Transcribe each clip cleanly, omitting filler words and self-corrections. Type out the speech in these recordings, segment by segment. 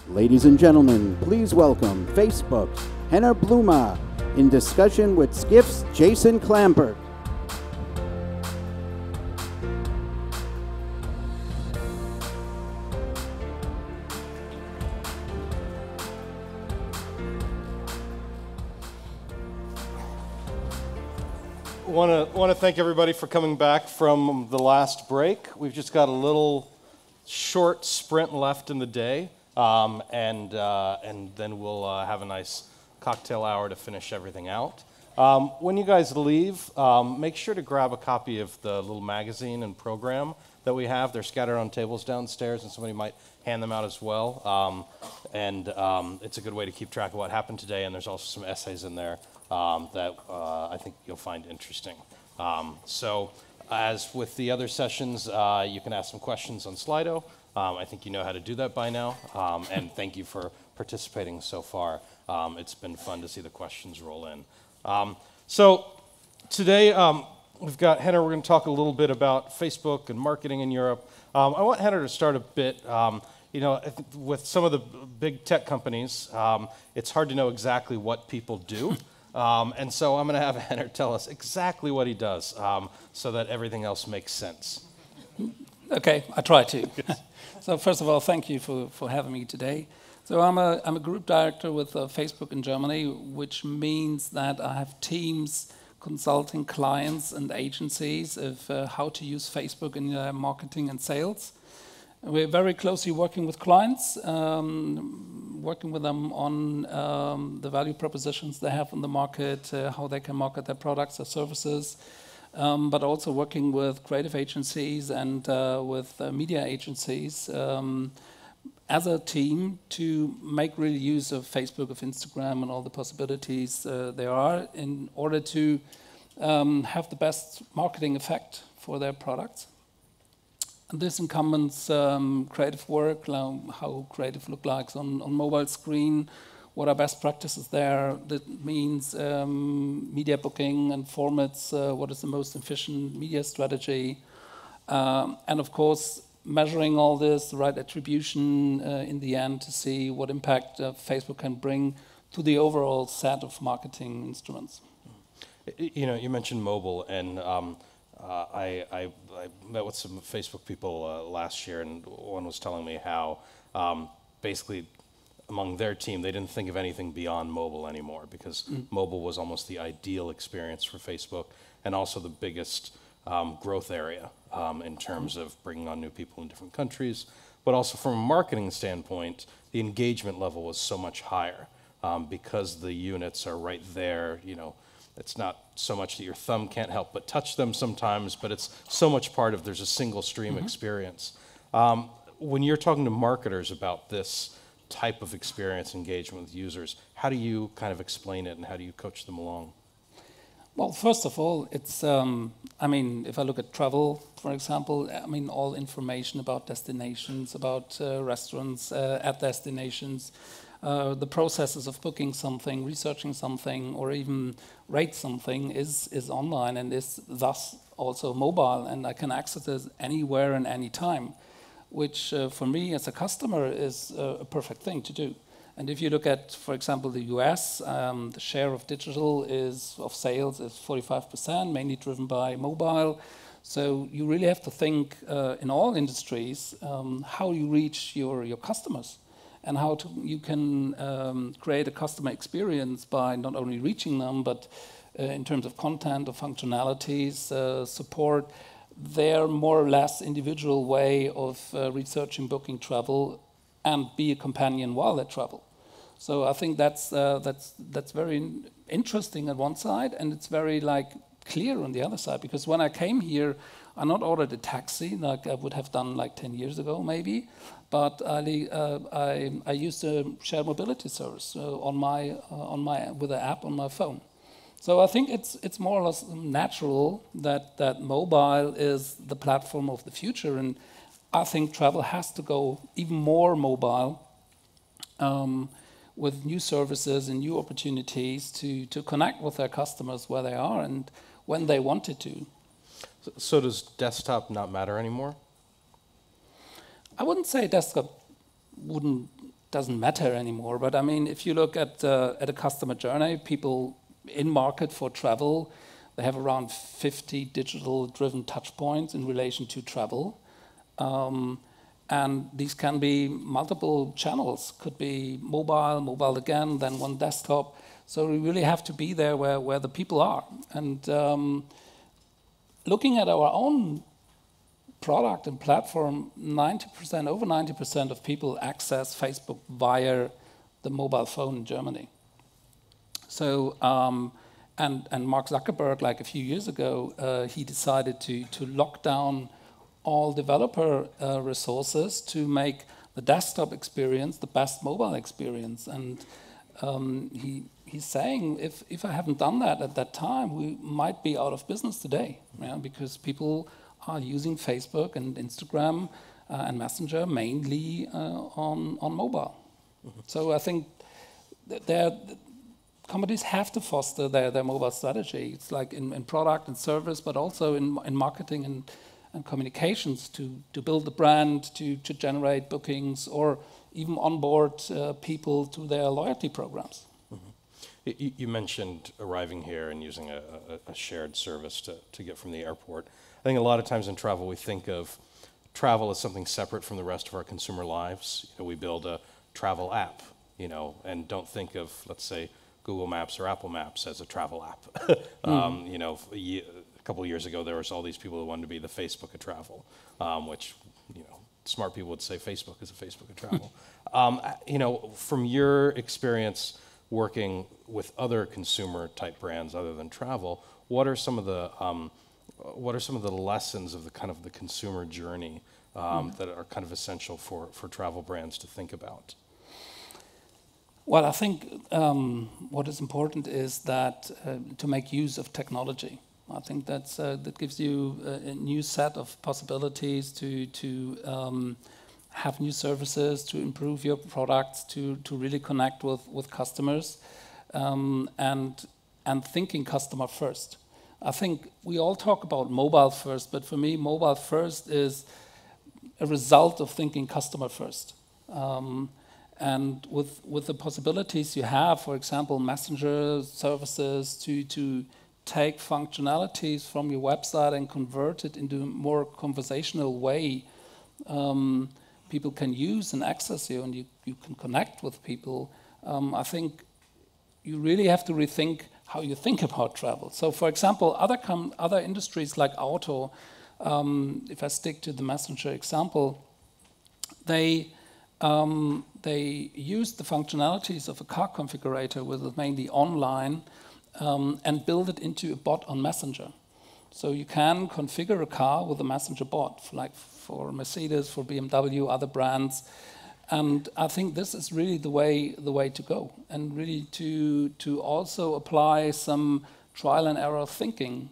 Ladies and gentlemen, please welcome Facebook's Henner Bluma in discussion with Skift's Jason Clampert. Want to thank everybody for coming back from the last break. We've just got a little short sprint left in the day. And then we'll have a nice cocktail hour to finish everything out. When you guys leave, make sure to grab a copy of the little magazine and program that we have. They're scattered on tables downstairs, and somebody might hand them out as well. It's a good way to keep track of what happened today, and there's also some essays in there that I think you'll find interesting. So as with the other sessions, you can ask some questions on Slido. I think you know how to do that by now, and thank you for participating so far. It's been fun to see the questions roll in. So today we've got Henner. We're going to talk a little bit about Facebook and marketing in Europe. I want Henner to start a bit. I think with some of the big tech companies, it's hard to know exactly what people do. And so I'm going to have Henner tell us exactly what he does so that everything else makes sense. Okay, I try to. So first of all, thank you for having me today. So I'm a group director with Facebook in Germany, which means that I have teams consulting clients and agencies of how to use Facebook in marketing and sales. We're very closely working with clients, working with them on the value propositions they have in the market, how they can market their products or services. But also working with creative agencies and with media agencies as a team to make real use of Facebook, of Instagram, and all the possibilities there are in order to have the best marketing effect for their products. And this encompasses creative work, how creative look like on mobile screen, what are best practices there. That means media booking and formats, what is the most efficient media strategy. And of course, measuring all this, the right attribution in the end to see what impact Facebook can bring to the overall set of marketing instruments. You mentioned mobile, and I met with some Facebook people last year, and one was telling me how basically among their team, they didn't think of anything beyond mobile anymore because mobile was almost the ideal experience for Facebook and also the biggest growth area in terms of bringing on new people in different countries. But also from a marketing standpoint, the engagement level was so much higher because the units are right there. It's not so much that your thumb can't help but touch them sometimes, but it's so much part of there's a single stream experience. When you're talking to marketers about this type of experience engagement with users, how do you kind of explain it and how do you coach them along? Well, first of all, it's, if I look at travel, for example, all information about destinations, about restaurants at destinations, the processes of booking something, researching something, or even rate something is online and is thus also mobile, and I can access it anywhere and any time, which for me as a customer is a perfect thing to do. And if you look at, for example, the US, the share of digital of sales is 45%, mainly driven by mobile. So you really have to think in all industries how you reach your customers and how you can create a customer experience by not only reaching them, but in terms of content, of functionalities, support, their more or less individual way of researching, booking travel, and be a companion while they travel. So I think that's very interesting on one side, and it's very clear on the other side. Because when I came here, I not ordered a taxi like I would have done 10 years ago maybe, but I used a shared mobility service with an app on my phone. So I think it's more or less natural that mobile is the platform of the future, and I think travel has to go even more mobile with new services and new opportunities to connect with their customers where they are and when they wanted to. So does desktop not matter anymore? I wouldn't say desktop doesn't matter anymore, but I mean, if you look at a customer journey, people in market for travel, they have around 50 digital-driven touch points in relation to travel. And these can be multiple channels, could be mobile again, then one desktop. So we really have to be there where the people are. And looking at our own product and platform, over 90% of people access Facebook via the mobile phone in Germany. So, and Mark Zuckerberg, like a few years ago, he decided to lock down all developer resources to make the desktop experience the best mobile experience. And he's saying, if I haven't done that at that time, we might be out of business today, because people are using Facebook and Instagram and Messenger mainly on mobile. Mm-hmm. So I think companies have to foster their mobile strategy. It's like in product and service, but also in marketing and communications to build the brand, to generate bookings, or even onboard people to their loyalty programs. Mm-hmm. You mentioned arriving here and using a shared service to get from the airport. I think a lot of times in travel we think of travel as something separate from the rest of our consumer lives. We build a travel app, and don't think of, let's say, Google Maps or Apple Maps as a travel app. A couple of years ago, there was all these people who wanted to be the Facebook of travel, which, smart people would say Facebook is a Facebook of travel. From your experience working with other consumer-type brands other than travel, what are some of the lessons of the consumer journey that are kind of essential for travel brands to think about? Well, I think what is important is that to make use of technology. I think that gives you a new set of possibilities to have new services, to improve your products, to really connect with customers, and thinking customer first. I think we all talk about mobile first, but for me, mobile first is a result of thinking customer first. And with the possibilities you have, for example, messenger services to take functionalities from your website and convert it into a more conversational way, people can use and access you, and you can connect with people. I think you really have to rethink how you think about travel. So, for example, other industries like auto, if I stick to the messenger example, they use the functionalities of a car configurator, which is mainly online, and build it into a bot on Messenger. So you can configure a car with a Messenger bot, like for Mercedes, for BMW, other brands. And I think this is really the way to go, and really to also apply some trial and error thinking.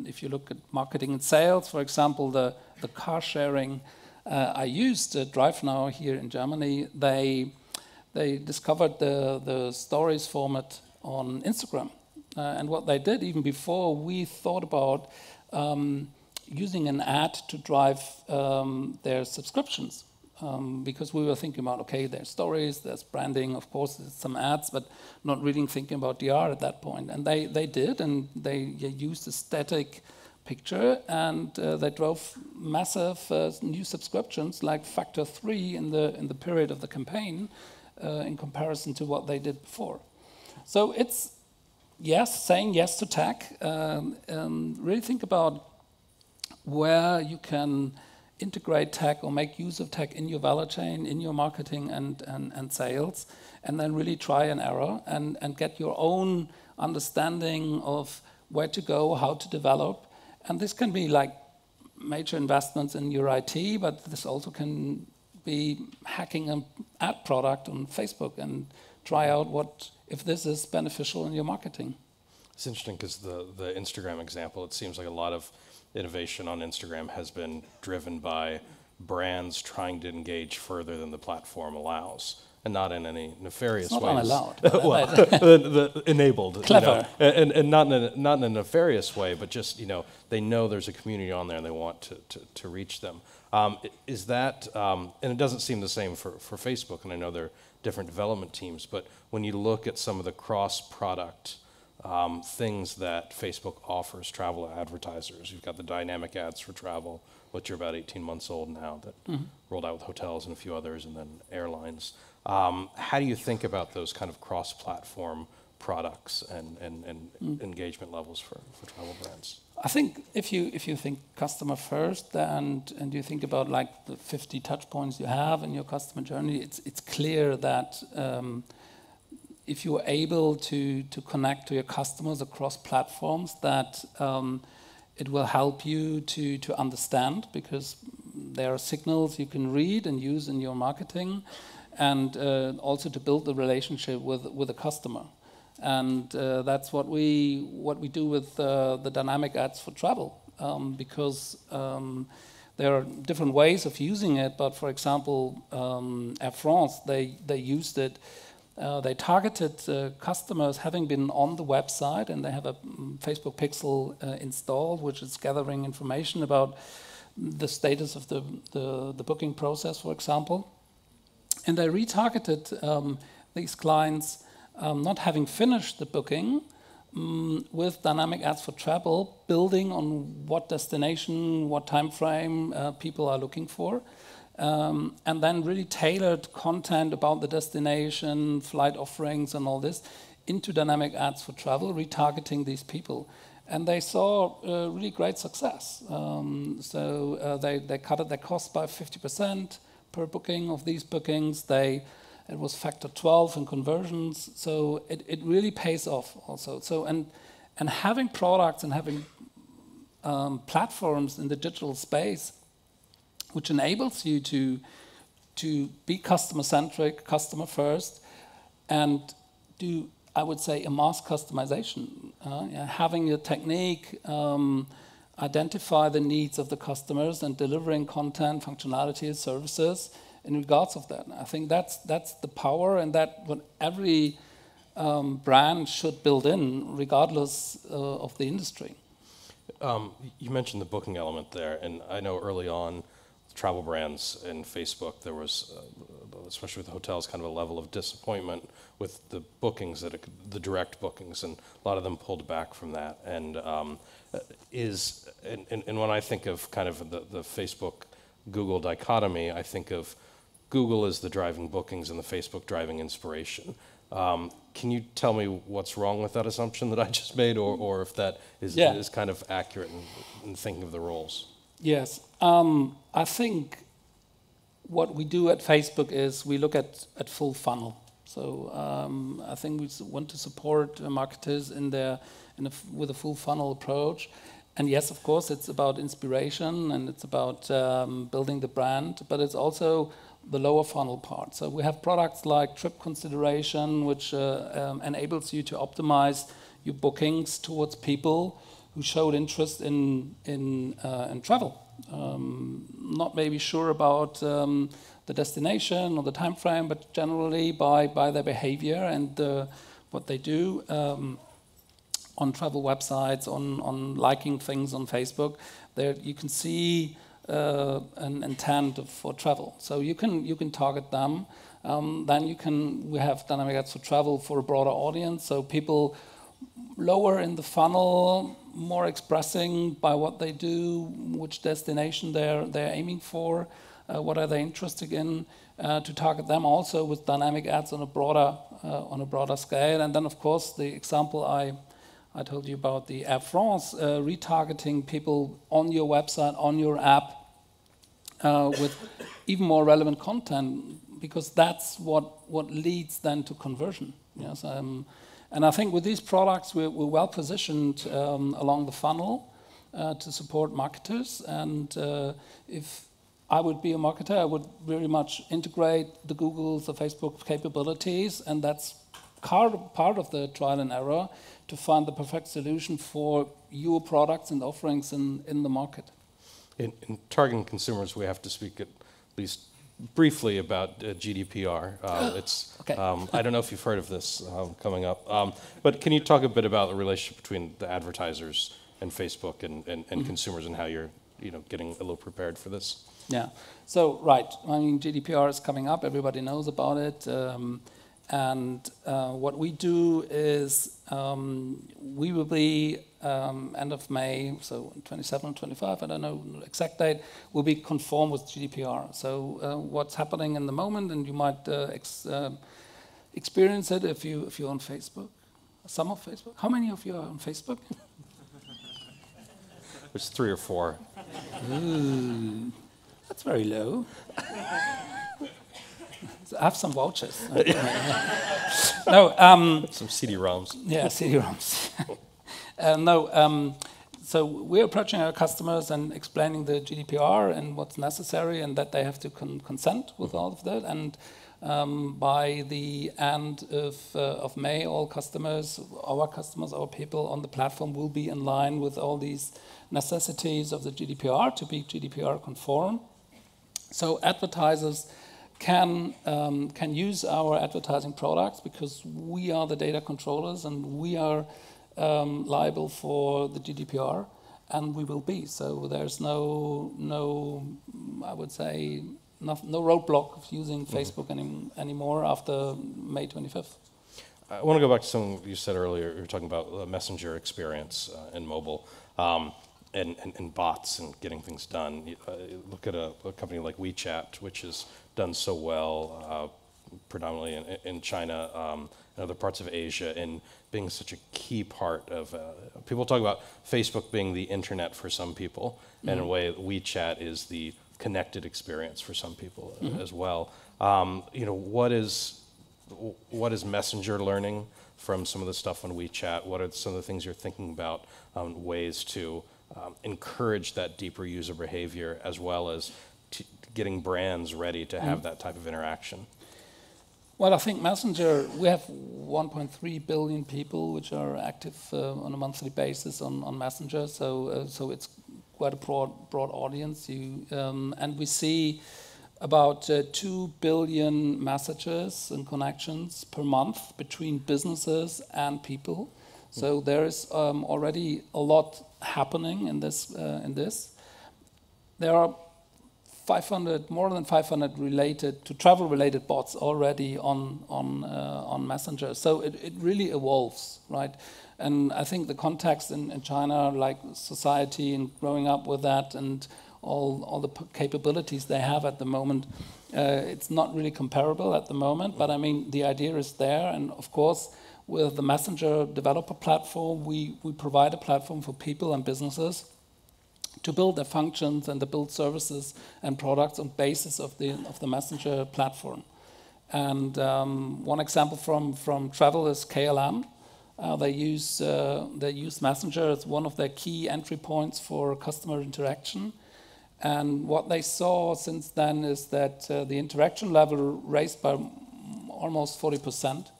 If you look at marketing and sales, for example, the car sharing I used, DriveNow here in Germany, they discovered the stories format on Instagram. And what they did, even before we thought about using an ad to drive their subscriptions. Because we were thinking about, okay, there's stories, there's branding, of course, there's some ads, but not really thinking about DR at that point. And they did, and they used a static picture, and they drove massive new subscriptions, like factor 3 in the period of the campaign, in comparison to what they did before. So it's saying yes to tech. Really think about where you can integrate tech or make use of tech in your value chain, in your marketing and sales, and then really try and error and get your own understanding of where to go, how to develop. And this can be like major investments in your IT, but this also can be hacking an ad product on Facebook and try out if this is beneficial in your marketing. It's interesting because the Instagram example, it seems like a lot of innovation on Instagram has been driven by brands trying to engage further than the platform allows. and not in any nefarious It's not ways. unallowed. Well, enabled. Clever. And not in a nefarious way, but just, they know there's a community on there and they want to reach them. Is that, and it doesn't seem the same for Facebook, and I know they're different development teams, but when you look at some of the cross-product things that Facebook offers travel advertisers, you've got the dynamic ads for travel, which are about 18 months old now, that rolled out with hotels and a few others, and then airlines. How do you think about those kind of cross-platform products and engagement levels for travel brands? I think if you think customer first and you think about like the 50 touch points you have in your customer journey, it's clear that if you're able to connect to your customers across platforms, that it will help you to understand, because there are signals you can read and use in your marketing, and also to build the relationship with the customer. And that's what we do with the dynamic ads for travel, because there are different ways of using it. But for example, Air France, they used it. They targeted customers having been on the website, and they have a Facebook pixel installed, which is gathering information about the status of the booking process, for example. And they retargeted these clients not having finished the booking with dynamic ads for travel, building on what destination, what time frame people are looking for. And then really tailored content about the destination, flight offerings and all this into dynamic ads for travel, retargeting these people. And they saw really great success. So they cut their cost by 50% per booking of these bookings. It was factor 12 in conversions. So it really pays off also. So and having products and having platforms in the digital space which enables you to be customer-centric, customer-first, and do, I would say, a mass customization. Having a technique, identify the needs of the customers, and delivering content, functionalities, services in regards of that. I think that's the power, and that what every brand should build in, regardless of the industry. You mentioned the booking element there, and I know early on, travel brands and Facebook, there was, especially with hotels, kind of a level of disappointment with the bookings, the direct bookings, and a lot of them pulled back from that. And when I think of kind of the Facebook-Google dichotomy, I think of Google as the driving bookings and the Facebook driving inspiration. Can you tell me what's wrong with that assumption that I just made, or if that is kind of accurate in thinking of the roles? Yes. I think what we do at Facebook is we look at full funnel. So I think we want to support marketers with a full funnel approach. And yes, of course, it's about inspiration and it's about building the brand, but it's also the lower funnel part. So we have products like trip consideration, which enables you to optimize your bookings towards people who showed interest in travel. Not maybe sure about the destination or the time frame, but generally by their behavior and what they do on travel websites, on liking things on Facebook. There you can see an intent for travel. So you can target them. Then we have dynamic ads for travel for a broader audience. So people lower in the funnel, more expressing by what they do, which destination they're aiming for, what are they interested in, to target them also with dynamic ads on a broader scale. And then of course the example I told you about, the Air France, retargeting people on your website, on your app, with even more relevant content, because that's what leads then to conversion. Yes. And I think with these products, we're well positioned along the funnel to support marketers. And if I would be a marketer, I would very much integrate the Google's, the Facebook capabilities, and that's part of the trial and error to find the perfect solution for your products and offerings in the market. In targeting consumers, we have to speak at least briefly about GDPR. It's Okay. I don't know if you've heard of this coming up, but can you talk a bit about the relationship between the advertisers and Facebook and consumers, and how you're getting a little prepared for this? Yeah. So, right. I mean, GDPR is coming up. Everybody knows about it. And what we do is we will be end of May, so 27, 25, I don't know the exact date, will be conform with GDPR. So what's happening in the moment, and you might experience it if you're on Facebook. Some of Facebook. How many of you are on Facebook? There's 3 or 4. Ooh, that's very low. So I have some vouchers. No. Some CD-ROMs. Yeah, CD-ROMs. So we're approaching our customers and explaining the GDPR and what's necessary, and that they have to consent with all of that. And by the end of May, our customers, our people on the platform will be in line with all these necessities of the GDPR to be GDPR conform. So advertisers can use our advertising products because we are the data controllers and we are liable for the GDPR, and we will be. So there's no I would say, no roadblock of using Facebook anymore after May 25th. I want to go back to something you said earlier. You were talking about the messenger experience in mobile and bots and getting things done. Look at a company like WeChat, which has done so well, predominantly in China and other parts of Asia, and being such a key part of. People talk about Facebook being the internet for some people, and in a way, WeChat is the connected experience for some people as well. What is Messenger learning from some of the stuff on WeChat? What are some of the things you're thinking about, ways to encourage that deeper user behavior, as well as getting brands ready to have that type of interaction? Well, I think Messenger, we have 1.3 billion people which are active on a monthly basis on Messenger, so it's quite a broad audience. And we see about 2 billion messages and connections per month between businesses and people. So there is already a lot happening in this. There are more than 500 related to travel-related bots already on Messenger. So it really evolves, right? And I think the context in China, like society and growing up with that, and all the capabilities they have at the moment, it's not really comparable at the moment. But I mean, the idea is there, and of course, with the Messenger developer platform, we provide a platform for people and businesses to build their functions and to build services and products on basis of the Messenger platform. And one example from travel is KLM. They use Messenger as one of their key entry points for customer interaction. And what they saw since then is that the interaction level raised by almost 40%.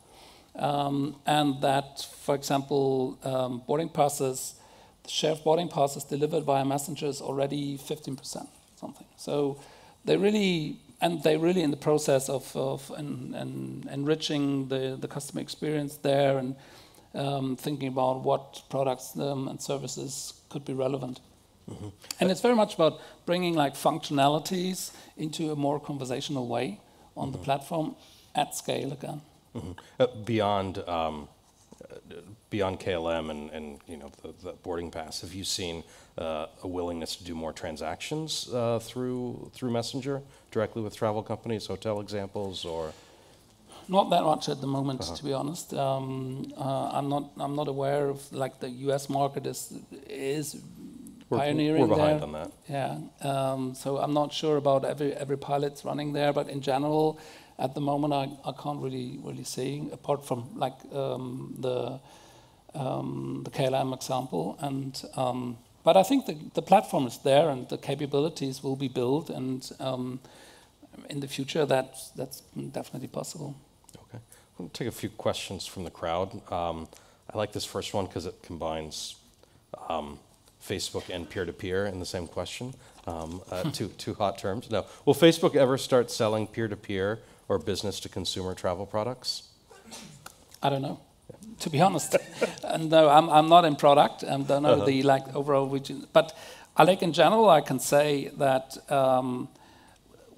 And that, for example, boarding passes, the share of boarding passes delivered via Messenger is already 15%, something. So they're really in the process of enriching the customer experience there, and thinking about what products and services could be relevant. And it's very much about bringing like functionalities into a more conversational way on the platform at scale again. Beyond KLM and the boarding pass, have you seen a willingness to do more transactions through Messenger directly with travel companies, hotel examples, or? Not that much at the moment, to be honest. I'm not aware of, like, the U.S. market is pioneering. We're behind there. on that. Yeah. So I'm not sure about every pilot's running there, but in general, at the moment, I can't really see, apart from like the KLM example. And but I think the platform is there, and the capabilities will be built, and in the future, that's definitely possible. Okay, we'll take a few questions from the crowd. I like this first one because it combines Facebook and peer-to-peer in the same question. Two hot terms. No. Will Facebook ever start selling peer-to-peer or business-to-consumer travel products? I don't know, to be honest. And no, I'm not in product and don't know the overall region. But in general, I can say that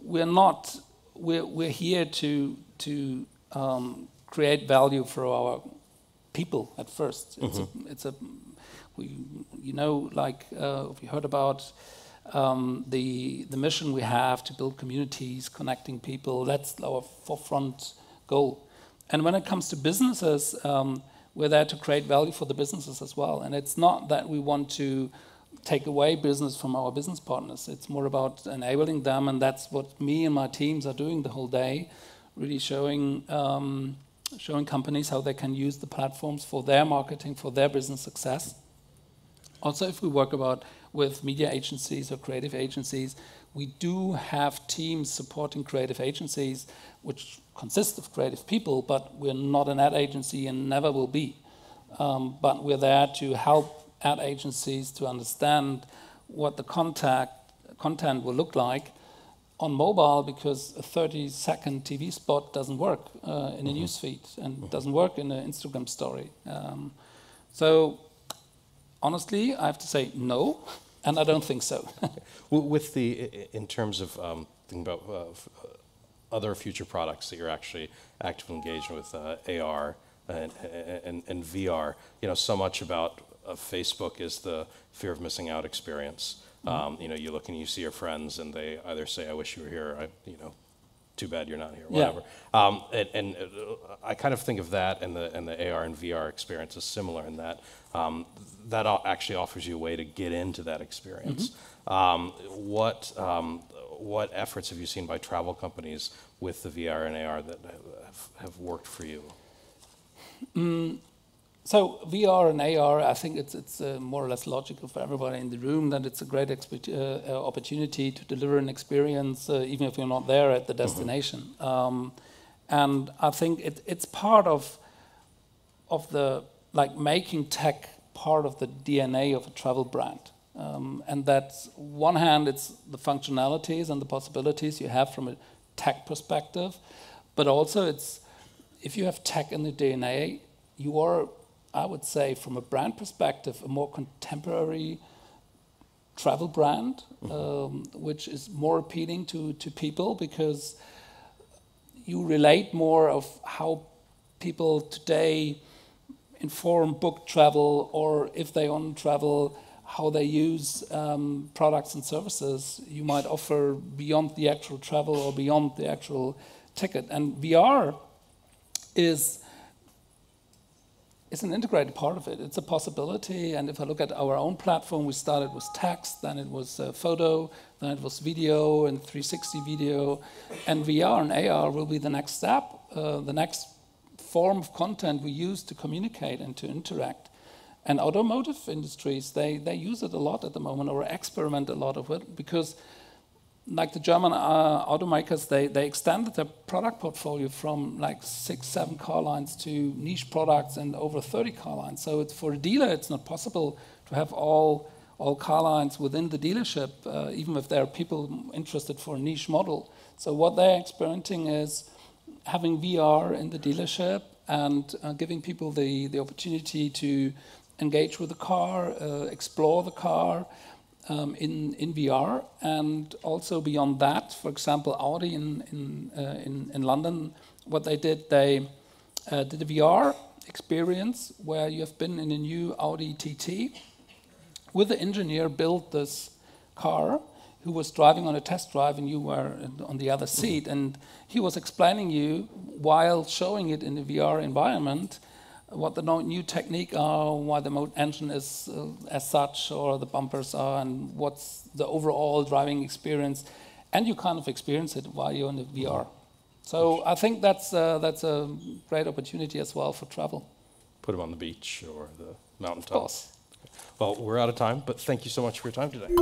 we're here to create value for our people at first. We heard about the mission we have to build communities, connecting people. That's our forefront goal. And when it comes to businesses, we're there to create value for the businesses as well. And it's not that we want to take away business from our business partners. It's more about enabling them, and that's what me and my teams are doing the whole day, really showing companies how they can use the platforms for their marketing, for their business success. Also, if we work with media agencies or creative agencies, we do have teams supporting creative agencies, which consist of creative people, but we're not an ad agency and never will be. But we're there to help ad agencies to understand what the content will look like on mobile, because a 30-second TV spot doesn't work in a newsfeed and doesn't work in an Instagram story. So honestly, I have to say no, and I don't think so. In terms of thinking about other future products that you're actually actively engaged with, AR and VR, so much about Facebook is the fear of missing out experience. You look and you see your friends, and they either say, "I wish you were here," "Too bad you're not here," whatever. And I kind of think of that and the AR and VR experience as similar in that that actually offers you a way to get into that experience. What efforts have you seen by travel companies with the VR and AR that have worked for you? So VR and AR, I think it's more or less logical for everybody in the room that it's a great opportunity to deliver an experience, even if you're not there at the destination. And I think it's part of the making tech part of the DNA of a travel brand. And that's one hand, it's the functionalities and the possibilities you have from a tech perspective, but also it's if you have tech in the DNA, you are, I would say, from a brand perspective, a more contemporary travel brand, which is more appealing to people because you relate more of how people today inform, book travel, or if they own travel, how they use products and services you might offer beyond the actual travel or beyond the actual ticket. And VR is an integrated part of it. It's a possibility, and if I look at our own platform, we started with text, then it was photo, then it was video and 360 video, and VR and AR will be the next step, the next form of content we use to communicate and to interact. And automotive industries, they use it a lot at the moment, or experiment a lot of it, because like the German automakers, they extended their product portfolio from like 6-7 car lines to niche products and over 30 car lines. So it's, for a dealer, it's not possible to have all car lines within the dealership, even if there are people interested for a niche model. So what they're experimenting is having VR in the dealership and giving people the opportunity to engage with the car, explore the car, in VR, and also beyond that, for example, Audi in London, what they did a VR experience where you have been in a new Audi TT with the engineer built this car who was driving on a test drive and you were on the other seat, and he was explaining you while showing it in a VR environment what the new technique are, why the engine is as such, or the bumpers are, and what's the overall driving experience, and you kind of experience it while you're in the VR. So I think that's a great opportunity as well for travel. Put them on the beach or the mountaintop. Of course. Well, we're out of time, but thank you so much for your time today.